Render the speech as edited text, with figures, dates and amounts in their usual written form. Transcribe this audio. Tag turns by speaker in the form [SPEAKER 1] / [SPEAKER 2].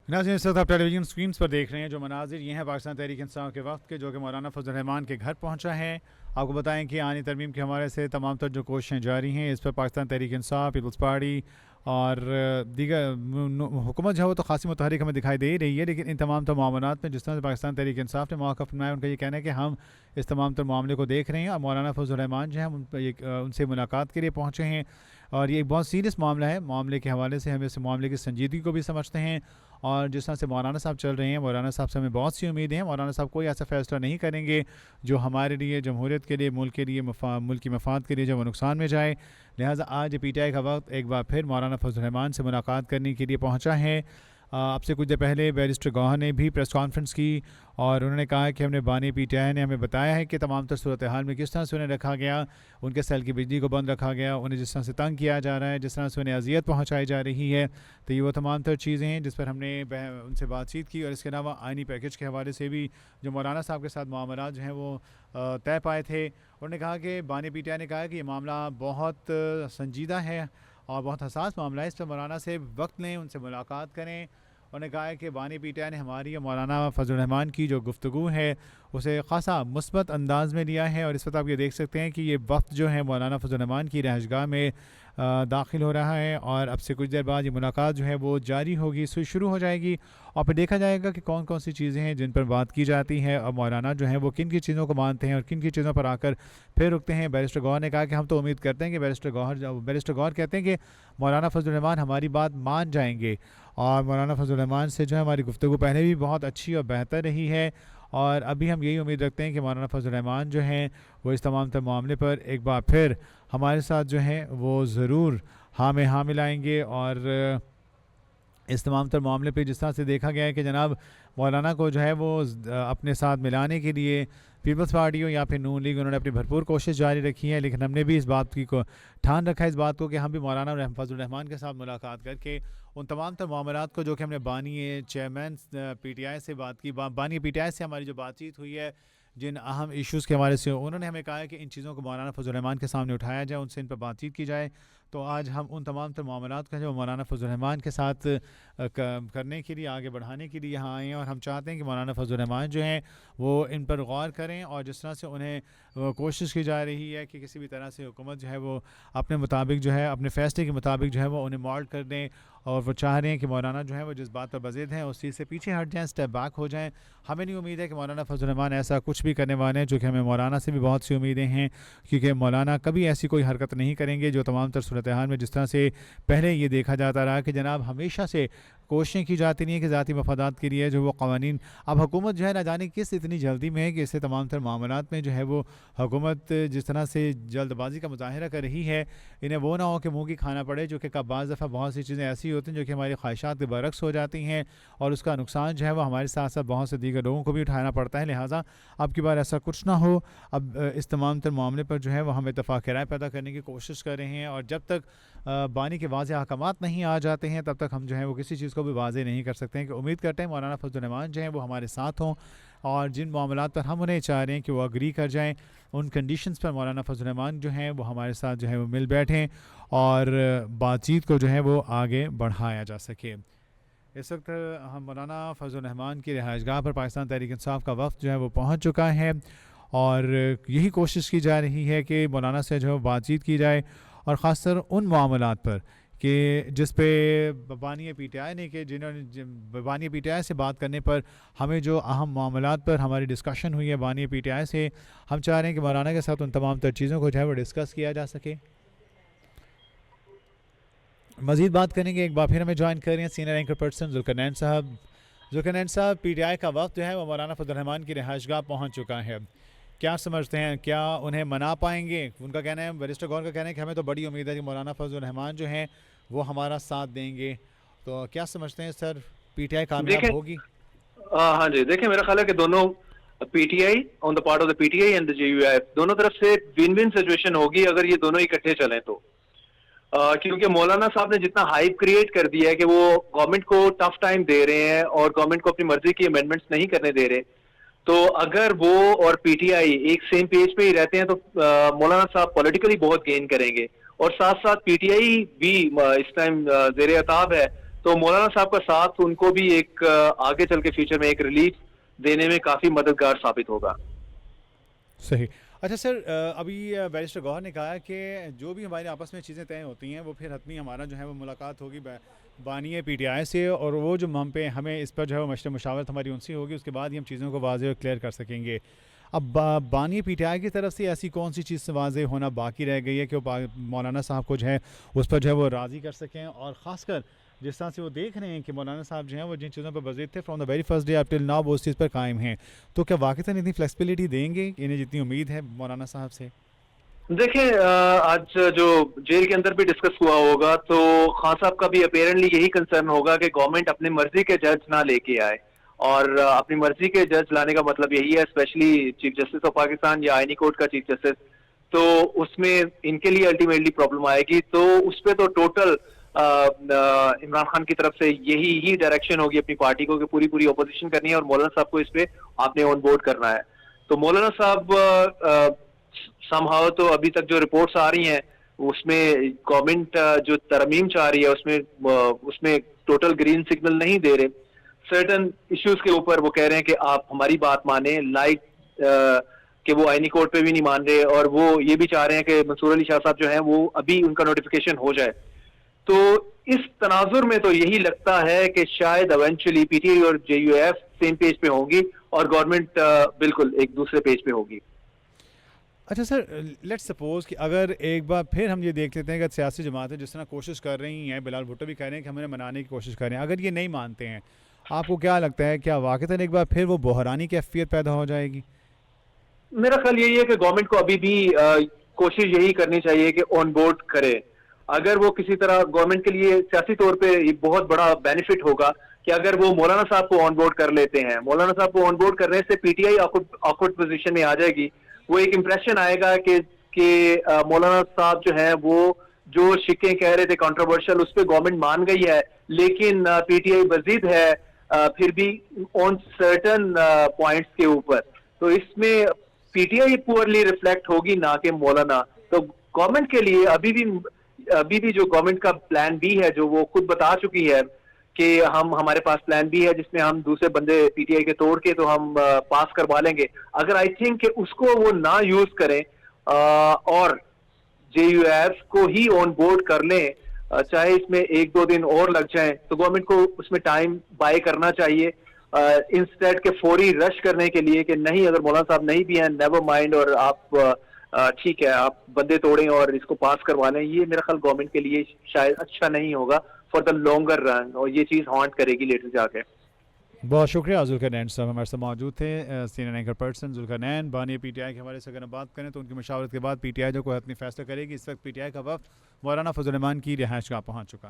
[SPEAKER 1] नाज़रीन, इस वक्त आप टेलीविजन स्क्रीन पर देख रहे हैं जो मनाजिर ये हैं पाकिस्तान तहरीक इंसाफ के वक्त के, जो कि मौलाना फजल रहमान के घर पहुंचा है। आपको बताएं कि आनी तरमीम के हवाले से तमाम तर जो कोशिशें जारी हैं, इस पर पाकिस्तान तहरीक इंसाफ, पीपल्स पार्टी और दीगर हुकूमत जो है वो तो खासी मुतहरिक हमें दिखाई दे रही है, लेकिन इन तमाम तर मामलात में जिस तरह से पाकिस्तान तहरीक इंसाफ ने मौक़िफ़ अपनाया, उनका ये कहना है कि हम इस तमाम तर मामले को देख रहे हैं और मौलाना फजल रहमान जो है उनसे मुलाकात के लिए पहुँचे हैं। और ये एक बहुत सीरियस मामला है। मामले के हवाले से हम इस मामले की संजीदगी को भी समझते हैं और जिस तरह से मौलाना साहब चल रहे हैं, मौलाना साहब से हमें बहुत सी उम्मीदें हैं। मौलाना साहब कोई ऐसा फ़ैसला नहीं करेंगे जो हमारे लिए, जमहूरियत के लिए, मुल्क के लिए, मुल्क की मफाद के लिए जो वो नुकसान में जाए। लिहाजा आज PTI का वक्त एक बार फिर मौलाना फजल रहमान से मुलाकात करने के लिए पहुँचा है। आपसे कुछ देर पहले बैरिस्टर गौहर ने भी प्रेस कॉन्फ्रेंस की और उन्होंने कहा कि हमने बानी PTI ने हमें बताया है कि तमाम तर सूरत हाल में किस तरह से उन्हें रखा गया, उनके सेल की बिजली को बंद रखा गया, उन्हें जिस तरह से तंग किया जा रहा है, जिस तरह से उन्हें अजियत पहुँचाई जा रही है। तो ये वो तमाम तर चीज़ें हैं जिस पर हमने उनसे बातचीत की। और इसके अलावा आइनी पैकेज के हवाले से भी जो मौलाना साहब के साथ मामला जो हैं वो तय पाए थे। उन्होंने कहा कि बानी PTI ने कहा कि ये मामला बहुत संजीदा है और बहुत हसास मामला है, इस पर मौलाना से वक्त लें, उनसे मुलाकात करें। उन्होंने कहा है कि बानी PTI ने हमारी और मौलाना फजल रहमान की जो गुफ्तगू है उसे ख़ासा मुस्बत अंदाज में लिया है। और इस वक्त आप ये देख सकते हैं कि ये वक्त जो है मौलाना फजल रहमान की रहायशगाह में दाखिल हो रहा है और अब से कुछ देर बाद ये मुलाकात जो है वो जारी होगी, शुरू हो जाएगी और फिर देखा जाएगा कि कौन कौन सी चीज़ें हैं जिन पर बात की जाती है और मौलाना जो है वो किन की चीज़ों को मानते हैं और किन की चीज़ों पर आकर फिर रुकते हैं। बैरिस्टर गौहर ने कहा कि हम तो उम्मीद करते हैं कि बैरिस्टर गौहर कहते हैं कि मौलाना फजल रहमान हमारी बात मान जाएंगे और मौलाना फजल रहमान से जो है हमारी गुफ्तगू पहले भी बहुत अच्छी और बेहतर रही है और अभी हम यही उम्मीद रखते हैं कि मौलाना फजल रहमान जो हैं वो इस तमाम तर मामले पर एक बार फिर हमारे साथ जो है वो ज़रूर हाँ में हाँ मिलाएंगे। और इस तमाम तर मामले पे जिस तरह से देखा गया है कि जनाब मौलाना को जो है वो अपने साथ मिलाने के लिए पीपल्स पार्टी हो या फिर नून लीग, उन्होंने अपनी भरपूर कोशिश जारी रखी है। लेकिन हमने भी इस बात की को ठान रखा है, इस बात को कि हम भी मौलाना फजल रहमान के साथ मुलाकात करके उन तमाम तर मामलात को जो कि हमने बानी चेयरमैन PTI से बात की, बानी PTI से हमारी जो बातचीत हुई है जिन अहम इश्यूज़ के हमारे से, उन्होंने हमें कहा है कि इन चीज़ों को मौलाना फजल रहमान के सामने उठाया जाए, उनसे इन पर बातचीत की जाए। तो आज हम उन तमाम तर मामलात का जो मौलाना फजल रहमान के साथ करने के लिए, आगे बढ़ाने के लिए यहाँ आए हैं और हम चाहते हैं कि मौलाना फजल रहमान जो हैं वो इन पर गौर करें और जिस तरह से उन्हें कोशिश की जा रही है कि किसी भी तरह से हुकूमत जो है वो अपने मुताबिक जो है, अपने फ़ैसले के मुताबिक जो है वो उन्हें मॉल्ट कर दें और वो चाह रहे हैं कि मौलाना जो है वो जिस बात पर बज़िद हैं उस चीज़ से पीछे हट जाएँ, स्टेप बैक हो जाएँ। हमें नहीं उम्मीद है कि मौलाना फजल रहमान ऐसा कुछ भी करने वाले हैं, जो कि हमें मौलाना से भी बहुत सी उम्मीदें हैं क्योंकि मौलाना कभी ऐसी कोई हरकत नहीं करेंगे जो तमाम तर सूरत हाल में जिस तरह से पहले ये देखा जाता रहा कि जनाब हमेशा से कोशिशें की जाती नहीं है कि ज़ाती मफादात के लिए जो वो क़वानीन, अब हुकूमत जो है ना जाने किस इतनी जल्दी में है कि इससे तमाम तर मामलात में जो है वो हुकूमत जिस तरह से जल्दबाजी का मुजाहिरा कर रही है, इन्हें वो ना हो कि मुँह की खाना पड़े, जो कि बाज़ दफ़ा बहुत सी चीज़ें ऐसी होती हैं जो कि हमारी ख्वाहिशात के बरक्स हो जाती हैं और उसका नुकसान जो है वो हमारे साथ साथ बहुत से दीगर लोगों को भी उठाना पड़ता है। लिहाजा अब की बार ऐसा कुछ ना हो। अब इस तमाम तर मामले पर जो है वो हम इत्तफ़ाक़ राय पैदा करने की कोशिश कर रहे हैं और जब तक बानी के वाज़ेह अहकामात नहीं आ जाते हैं तब तक हम जो है वो किसी चीज़ को भी वाज़ेह नहीं कर सकते हैं। कि उम्मीद करते हैं मौलाना फजल रहमान जो हैं वो हमारे साथ हों और जिन मामलात पर हम उन्हें चाह रहे हैं कि वो अग्री कर जाएँ, उन कंडीशंस पर मौलाना फजल रहमान जो हैं वो हमारे साथ जो है वो मिल बैठें और बातचीत को जो है वो आगे बढ़ाया जा सके। इस वक्त हम मौलाना फजल रहमान की रिहाइशगाह पर पाकिस्तान तहरीक इंसाफ का वफ़द जो है वो पहुँच चुका है और यही कोशिश की जा रही है कि मौलाना से जो है बातचीत की जाए और ख़ासतर उन मामलात पर कि जिस पे बानी PTI ने कि जिन्होंने बानी PTI से बात करने पर हमें जो अहम मामलात पर हमारी डिस्कशन हुई है बानी PTI से, हम चाह रहे हैं कि मौलाना के साथ उन तमाम तर चीज़ों को जो है वो डिस्कस किया जा सके। मज़ीद बात करेंगे, एक बार फिर हमें ज्वाइन कर रहे हैं सीनियर एंकर पर्सन जुल्करनैन साहब। जुल्करनैन साहब, PTI का वफ़द जो है वो मौलाना फजल रहमान की रिहाइशगाह पहुँच चुका है, क्या समझते हैं, क्या उन्हें मना पाएंगे? उनका कहना है, बैरिस्टर गौहर का कहना है कि हमें तो बड़ी उम्मीद है कि मौलाना फजल रहमान जो हैं वो हमारा साथ देंगे। तो क्या समझते हैं सर, PTI कामयाब होगी?
[SPEAKER 2] हाँ जी, देखिए मेरा ख्याल है कि दोनों PTI on the part of the PTI and the JUIF दोनों तरफ से विन विन सिचुएशन होगी अगर ये दोनों इकट्ठे चलें तो। क्योंकि मौलाना साहब ने जितना हाइप क्रिएट कर दिया है कि वो गवर्नमेंट को टफ टाइम दे रहे हैं और गवर्नमेंट को अपनी मर्जी की अमेंडमेंट्स नहीं करने दे रहे, तो अगर वो और PTI एक सेम पेज पे ही रहते हैं तो मौलाना साहब पॉलिटिकली बहुत गेन करेंगे और साथ साथ PTI भी इस टाइम ज़ेरे अताब है, तो मौलाना साहब का साथ उनको भी एक आगे चल के फ्यूचर में एक रिलीफ देने में काफ़ी मददगार साबित होगा।
[SPEAKER 1] सही। अच्छा सर, अभी बैरिस्टर गौहर ने कहा कि जो भी हमारे आपस में चीज़ें तय होती हैं वो फिर हतमी हमारा जो है वो मुलाकात होगी बानी पीटीआई से, और वो जो हम पे हमें इस पर जो है वो मशवरा मुशावरत हमारी उनसे होगी, उसके बाद ही हम चीज़ों को वाज़ेह और क्लियर कर सकेंगे। अब बानी पीटीआई की तरफ से ऐसी कौन सी चीज़ वाज़ेह होना बाकी रह गई है कि वो मौलाना साहब को जो है उस पर जो है वो राज़ी कर सकें, और ख़ासकर जिस तरह से वो देख रहे हैं कि मौलाना साहब जो हैं वो जिन चीज़ों पर बज़ीद थे from the very first day up till now वो उस चीज़ पर कायम हैं, तो क्या वाक़ई इतनी फ्लेक्सिबिलिटी देंगे इन्हें जितनी उम्मीद है मौलाना साहब से?
[SPEAKER 2] देखिए, आज जो जेल के अंदर भी डिस्कस हुआ होगा तो खान साहब का भी अपेरेंटली यही कंसर्न होगा कि गवर्नमेंट अपनी मर्जी के जज ना लेके आए, और अपनी मर्जी के जज लाने का मतलब यही है, specially chief justice of Pakistan या आईनी कोर्ट का चीफ जस्टिस, तो उसमें इनके लिए अल्टीमेटली प्रॉब्लम आएगी। तो उस पर तो टोटल इमरान खान की तरफ से यही ही डायरेक्शन होगी अपनी पार्टी को कि पूरी पूरी ऑपोजिशन करनी है और मौलाना साहब को इस पे आपने ऑन बोर्ड करना है। तो मौलाना साहब समहाउ तो अभी तक जो रिपोर्ट्स आ रही हैं उसमें गवर्नमेंट जो तरमीम चाह रही है उसमें टोटल ग्रीन सिग्नल नहीं दे रहे। सर्टन इश्यूज के ऊपर वो कह रहे हैं कि आप हमारी बात माने, लाइक कि वो आईनी कोर्ट पे भी नहीं मान रहे, और वो ये भी चाह रहे हैं कि मंसूर अली शाह साहब जो हैं वो अभी उनका नोटिफिकेशन हो जाए। तो इस तनाजुर में तो यही लगता है कि शायद इवेंचुअली पीटीआई और जेयूएफ सेम पेज पे होंगी और गवर्नमेंट बिल्कुल एक दूसरे पेज पे होगी।
[SPEAKER 1] अच्छा सर, लेट्स सपोज कि अगर एक बार फिर हम ये देख लेते हैं कि सियासी जमातें जिस तरह कोशिश कर रही हैं, बिलाल भुट्टो भी कह रहे हैं कि हमें मनाने की कोशिश कर रहे हैं, अगर ये नहीं मानते हैं, आपको क्या लगता है क्या वाक़ई एक बार फिर वो बहरानी कैफियत पैदा हो जाएगी?
[SPEAKER 2] मेरा ख्याल यही है कि गवर्नमेंट को अभी भी कोशिश यही करनी चाहिए कि ऑन बोर्ड करे। अगर वो किसी तरह गवर्नमेंट के लिए सियासी तौर पे बहुत बड़ा बेनिफिट होगा कि अगर वो मौलाना साहब को ऑन बोर्ड कर लेते हैं। मौलाना साहब को ऑन बोर्ड करने से पीटीआई ऑकवर्ड पोजीशन में आ जाएगी। वो एक इंप्रेशन आएगा कि मौलाना साहब जो है वो जो शिकें कह रहे थे कंट्रोवर्शियल उस पर गवर्नमेंट मान गई है, लेकिन पीटीआई मजीद है फिर भी ऑन सर्टन पॉइंट्स के ऊपर। तो इसमें पीटीआई पुअरली रिफ्लेक्ट होगी, ना कि मौलाना। तो गवर्नमेंट के लिए अभी भी जो गवर्नमेंट का प्लान बी है, जो वो खुद बता चुकी है कि हमारे पास प्लान बी है जिसमें हम दूसरे बंदे पीटीआई के तोड़ के तो हम पास करवा लेंगे। अगर आई थिंक कि उसको वो ना यूज करें और जेयूएफ को ही ऑन बोर्ड कर लें, चाहे इसमें 1-2 दिन और लग जाएं, तो गवर्नमेंट को उसमें टाइम बाय करना चाहिए इंस्टेड के फौरी रश करने के लिए कि नहीं, अगर मौलाना साहब नहीं भी हैं नेवर माइंड, और आप ठीक है आप बंदे तोड़ें और इसको पास करवा लें। ये मेरा ख्याल गवर्नमेंट के लिए शायद अच्छा नहीं होगा फॉर द लॉन्गर रन, और ये चीज़ हॉन्ट करेगी लेटर जाके।
[SPEAKER 1] बहुत शुक्रिया जुल्करनैन साहब हमारे साथ मौजूद थे। सीनियर एंकर पर्सन जुल्करनैन बानी पीटीआई के हवाले से अगर हम बात करें तो उनकी मशावरत के बाद पीटीआई जो कोई अपनी फैसला करेगी। इस वक्त पीटीआई का वफ्द मौलाना फजल रहमान की रिहाइश गाह पहुँच चुका है।